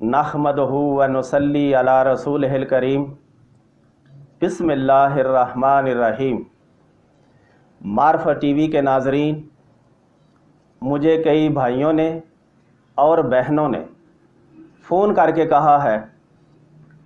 नहमदहु व नुसल्ली अला रसूलिहिल करीम। बिस्मिल्लाहिर रहमानिर रहीम। मार्फा टीवी के नाजरीन, मुझे कई भाइयों ने और बहनों ने फ़ोन करके कहा है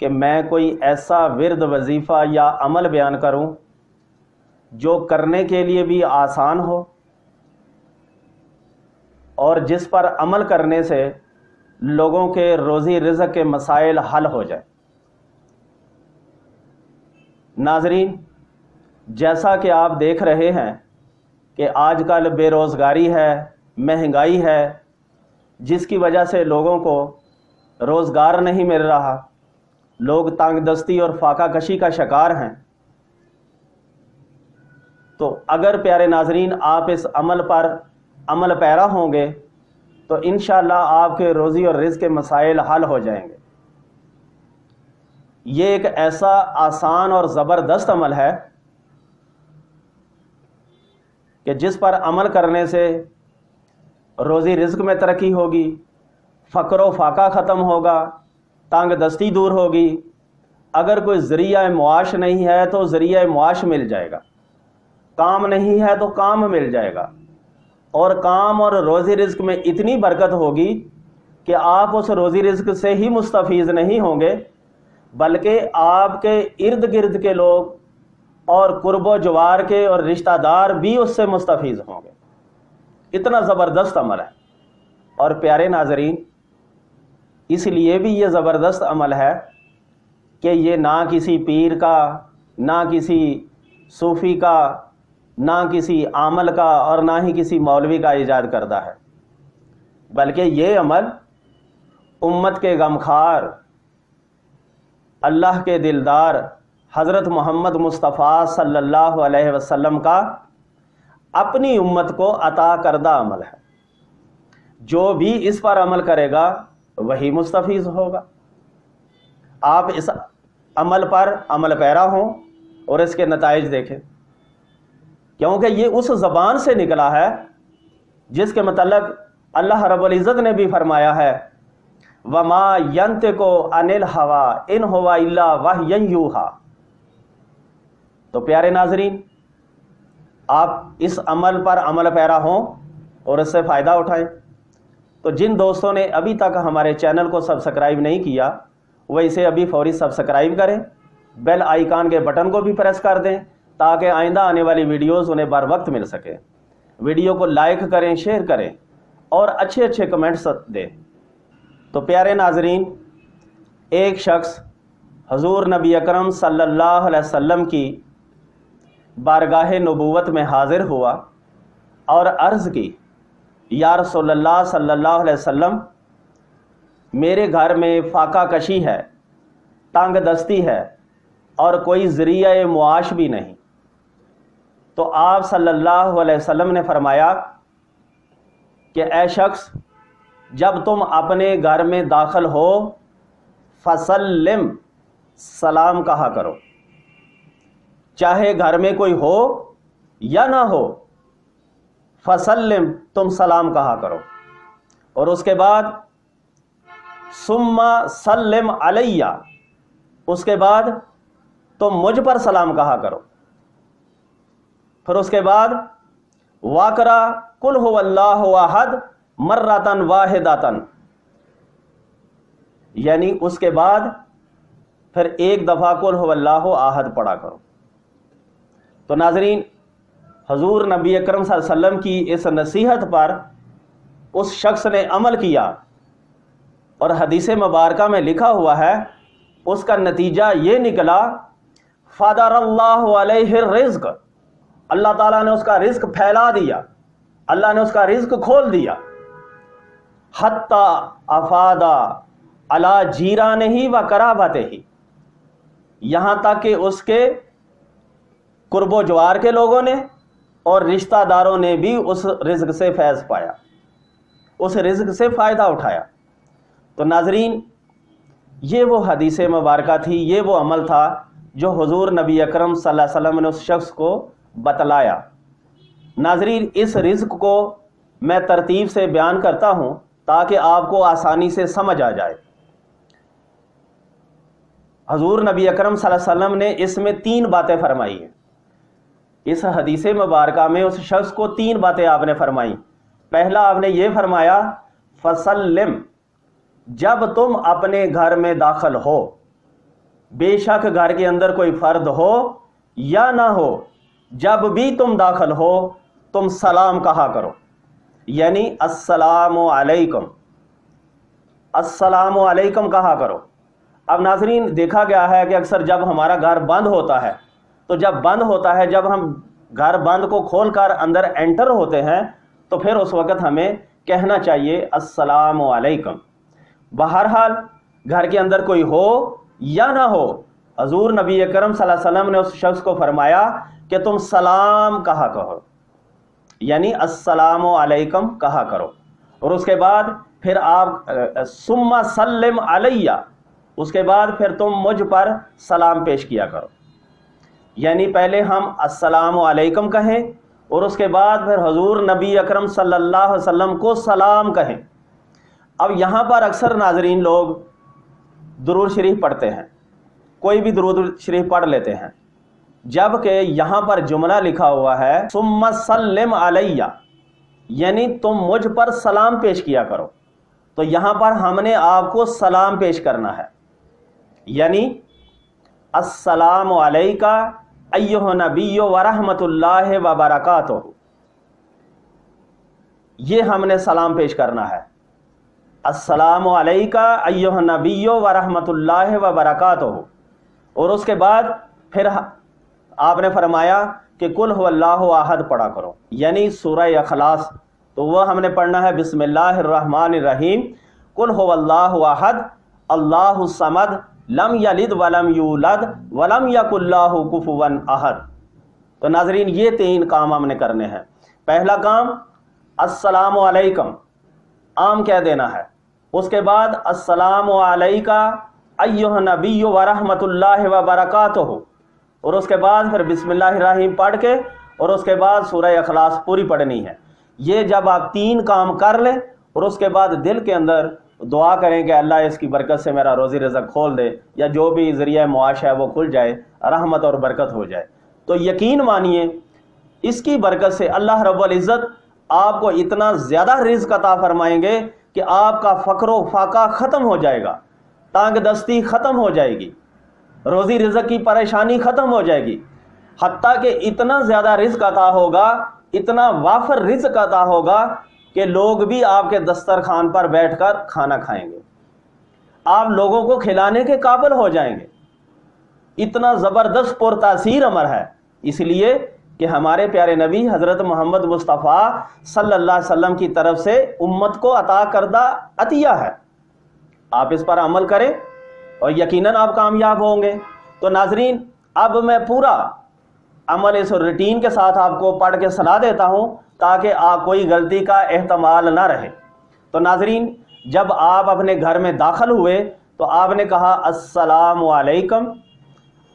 कि मैं कोई ऐसा विर्द वजीफ़ा या अमल बयान करूं जो करने के लिए भी आसान हो और जिस पर अमल करने से लोगों के रोज़ी रिज़्क़ के मसाइल हल हो जाए। नाजरीन, जैसा कि आप देख रहे हैं कि आजकल बेरोज़गारी है, महंगाई है, जिसकी वजह से लोगों को रोज़गार नहीं मिल रहा, लोग तंगदस्ती और फाका कशी का शिकार हैं। तो अगर प्यारे नाजरीन आप इस अमल पर अमल पैरा होंगे तो इंशाअल्लाह आपके रोज़ी और रिज़्क़ के मसाइल हल हो जाएंगे। ये एक ऐसा आसान और ज़बरदस्त अमल है कि जिस पर अमल करने से रोज़ी रिज़्क़ में तरक्की होगी, फ़क्र व फाका ख़त्म होगा, तंगदस्ती दूर होगी। अगर कोई ज़रिया मुआश नहीं है तो ज़रिया मुआश मिल जाएगा, काम नहीं है तो काम मिल जाएगा, और काम और रोज़ी रिज़्क़ में इतनी बरकत होगी कि आप उस रोज़ी रिज़्क़ से ही मुस्तफ़ीज़ नहीं होंगे बल्कि आपके इर्द गिर्द के लोग और कुर्बो जवार के और रिश्तेदार भी उससे मुस्तफ़ीज़ होंगे। इतना ज़बरदस्त अमल है। और प्यारे नाज़रीन, इसलिए भी ये ज़बरदस्त अमल है कि ये ना किसी पीर का, ना किसी सूफ़ी का, ना किसी आमल का और ना ही किसी मौलवी का ईजाद करदा है, बल्कि ये अमल उम्मत के गमखार, अल्लाह के दिलदार हज़रत मोहम्मद मुस्तफ़ा सल्लल्लाहु अलैहि वसल्लम का अपनी उम्मत को अता करदा अमल है। जो भी इस पर अमल करेगा वही मुस्तफ़ीज़ होगा। आप इस अमल पर अमल पैरा हों और इसके नताइज देखें, क्योंकि ये उस ज़बान से निकला है जिसके मतलब अल्लाह रब्बुल इज़्ज़त ने भी फरमाया है, वमा यंतिकु अनिल हवा इन हुवा इल्ला वह्युन यूहा। तो प्यारे नाजरीन, आप इस अमल पर अमल पैरा हों और इससे फ़ायदा उठाएं। तो जिन दोस्तों ने अभी तक हमारे चैनल को सब्सक्राइब नहीं किया वह इसे अभी फौरी सब्सक्राइब करें, बेल आइकान के बटन को भी प्रेस कर दें ताकि आइंदा आने वाली वीडियोस उन्हें बर वक्त मिल सके। वीडियो को लाइक करें, शेयर करें और अच्छे अच्छे कमेंट्स दें। तो प्यारे नाजरीन, एक शख्स हजूर नबी अकरम सल्लल्लाहु अलैहि वसल्लम की बारगाह नबूवत में हाजिर हुआ और अर्ज़ की, या रसूलल्लाह सल्लल्लाहु अलैहि वसल्लम, मेरे घर में फाका कशी है, तंग दस्ती है और कोई ज़रिया मुआश भी नहीं। तो आप सल्लल्लाहु अलैहि वसल्लम ने फरमाया कि ए शख्स, जब तुम अपने घर में दाखिल हो फसल्लिम, सलाम कहा करो, चाहे घर में कोई हो या ना हो, फसल्लिम, तुम सलाम कहा करो। और उसके बाद सुम्मा सल्लिम अलैया, उसके बाद तुम मुझ पर सलाम कहा करो। फिर उसके बाद वाकरा कुल हुवल्लाहु अहद मर्रतन वाहिदतन, यानी उसके बाद फिर एक दफ़ा कुल हुवल्लाहु अहद पढ़ा करो। तो नाजरीन, हजूर नबी अकरम सल्लल्लाहु अलैहि वसल्लम की इस नसीहत पर उस शख्स ने अमल किया और हदीस मुबारका में लिखा हुआ है, उसका नतीजा ये निकला, फ़दरल्लाहु अलैहि रिज़्क़, अल्लाह ताला ने उसका रिज़्क़ फैला दिया, अल्लाह ने उसका रिज़्क़ खोल दिया। हत्ता अफादा अला जीरानिही व कराबतिही, यहाँ तक कि उसके कुर्बो जवार के लोगों ने और रिश्तेदारों ने भी उस रिज़्क़ से फैज़ पाया, उस रिज़्क़ से फ़ायदा उठाया। तो नाजरीन, ये वो हदीस मुबारका थी, ये वो अमल था जो हुजूर नबी अकरम सल्लल्लाहु अलैहि वसल्लम ने उस शख्स को बतलाया। नाजरीन, इस रिज़्क़ को मैं तरतीब से बयान करता हूँ ताकि आपको आसानी से समझ आ जाए। हजूर नबी अकरम सल्लल्लाहु अलैहि वसल्लम ने इसमें 3 बातें फरमाई हैं। इस हदीस मुबारका में उस शख्स को 3 बातें आपने फरमाई। पहला आपने ये फरमाया फसल्लिम, जब तुम अपने घर में दाखिल हो, बेशक घर के अंदर कोई फर्द हो या ना हो, जब भी तुम दाखिल हो तुम सलाम कहा करो, यानी अस्सलामु अलैकुम, अस्सलामु अलैकुम कहा करो। अब नाज़रीन देखा गया है कि अक्सर जब हमारा घर बंद होता है, तो जब बंद होता है, जब हम घर बंद को खोलकर अंदर एंटर होते हैं, तो फिर उस वक़्त हमें कहना चाहिए अस्सलामु अलैकुम। बहरहाल घर के अंदर कोई हो या ना हो, हजूर नबी अकरम सल्लल्लाहु अलैहि वसल्लम ने उस शख्स को फरमाया कि तुम सलाम कहा करो, यानी अस्सलामु अलैकुम कहा करो। और उसके बाद फिर आप सुम्मा सल्लिम अलैया, उसके बाद फिर तुम मुझ पर सलाम पेश किया करो, यानी पहले हम अस्सलामु अलैकुम कहें और उसके बाद फिर हजूर नबी अकरम सल्लल्लाहु अलैहि वसल्लम को सलाम कहें। अब यहाँ पर अक्सर नाजरीन लोग दुरूद शरीफ पढ़ते हैं, कोई भी दुरूद शरीफ पढ़ लेते हैं, जबकि यहाँ पर जुमला लिखा हुआ है सुम्मा सल्लिम अलैया, यानी तुम मुझ पर सलाम पेश किया करो। तो यहाँ पर हमने आपको सलाम पेश करना है, यानी अस्सलामु अलैका अय्युहा नबिय्यु व रहमतुल्लाहि व बरकातुहू, ये हमने सलाम पेश करना है। अस्सलामु अलैका अय्युहा नबिय्यु व रहमतुल्लाहि व बरकातुहू। और उसके बाद फिर आपने फरमाया कि कुल हुवल्लाहु अहद पढ़ा करो, यानी सूरह इखलास। तो वह हमने पढ़ना है बिस्मिल्लाहिर्रहमानिर्रहीम, कुल हुवल्लाहु अहद अल्लाहु समद लम यलिद वलम यूलद वलम यकुल्लाहु कुफुवन अहद। तो नाजरीन ये 3 काम हमने करने हैं। पहला काम अस्सलामु अलैकुम आम कह देना है, उसके बाद अस्सलामु अलैका अय्युहा नबिय्यु व रहमतुल्लाहि व बरकातुहू, और उसके बाद फिर बिस्मिल्लाहिर्रहमानिर्रहीम पढ़ के और उसके बाद सूरह इखलास पूरी पढ़नी है। ये जब आप 3 काम कर लें और उसके बाद दिल के अंदर दुआ करें कि अल्लाह इसकी बरकत से मेरा रोज़ी रिज़्क़ खोल दे, या जो भी ज़रिया मुआश है वो खुल जाए, रहमत और बरकत हो जाए, तो यकीन मानिए इसकी बरकत से अल्लाह रब्बुल इज़्ज़त आपको इतना ज़्यादा रिज़्क़ अता फरमाएंगे कि आपका फ़क्र फाका ख़त्म हो जाएगा, तांग दस्ती ख़त्म हो जाएगी, रोज़ी रिज़्क़ की परेशानी ख़त्म हो जाएगी। हत्ता कि इतना ज़्यादा रिज़्क़ अता होगा, इतना वाफर रिज़्क़ अता होगा कि लोग भी आपके दस्तरखान पर बैठकर खाना खाएंगे, आप लोगों को खिलाने के काबिल हो जाएंगे। इतना ज़बरदस्त पुरतासीर अमर है, इसलिए कि हमारे प्यारे नबी हज़रत मोहम्मद मुस्तफ़ा सल्लल्लाहु अलैहि वसल्लम की तरफ से उम्मत को अता करदा अतिया है। आप इस पर अमल करें और यकीनन आप कामयाब होंगे। तो नाजरीन अब मैं पूरा अमल इस रूटीन के साथ आपको पढ़ के सुना देता हूँ ताकि कोई गलती का एहतमाल ना रहे। तो नाजरीन जब आप अपने घर में दाखिल हुए तो आपने कहा अस्सलामु अलैकुम,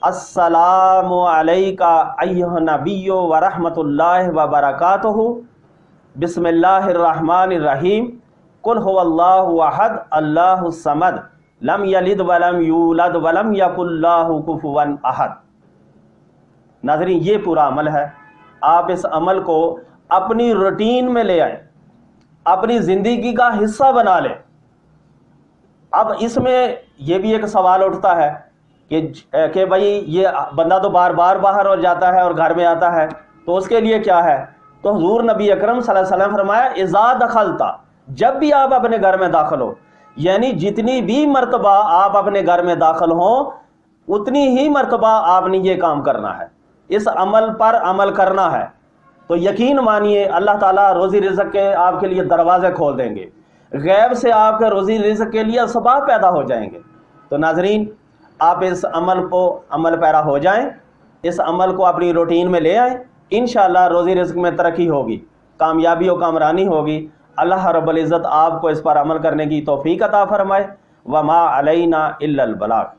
अस्सलामु अलैका अय्युहा नबिय्यु व रहमतुल्लाहि व बरकातुहू, बिस्मिल्लाहिर्रहमानिर्रहीम, कुल हुवल्लाहु अहद अल्लाहु समद लम यलिद वलम यूलद वलम यकुल्लाहु कुफुवन अहद। नाज़रीन ये पूरा अमल है, आप इस अमल को अपनी रूटीन में ले आए, अपनी ज़िंदगी का हिस्सा बना लें। अब इसमें यह भी एक सवाल उठता है कि भाई ये बंदा तो बार बार बाहर हो जाता है और घर में आता है, तो उसके लिए क्या है? तो हुजूर नबी अकरम सल्लल्लाहु अलैहि वसल्लम फरमाया इज़ा दखलता, जब भी आप अपने घर में दाखिल हो, यानी जितनी भी मर्तबा आप अपने घर में दाखिल हो उतनी ही मर्तबा आपने ये काम करना है, इस अमल पर अमल करना है। तो यकीन मानिए अल्लाह ताला रोज़ी रिज़्क़ के आपके लिए दरवाजे खोल देंगे, गैब से आपके रोज़ी रिज़्क़ के लिए असबाब पैदा हो जाएंगे। तो नाजरीन आप इस अमल को अमल पैरा हो जाएं, इस अमल को अपनी रूटीन में ले आएं, इंशाअल्लाह रोज़ी रिज़्क़ में तरक्की होगी, कामयाबी और कामरानी होगी। अल्लाह रब्बुल इज़्ज़त आपको इस पर अमल करने की तौफीक अता फरमाए। वमा अलैना इल्लल बलाग।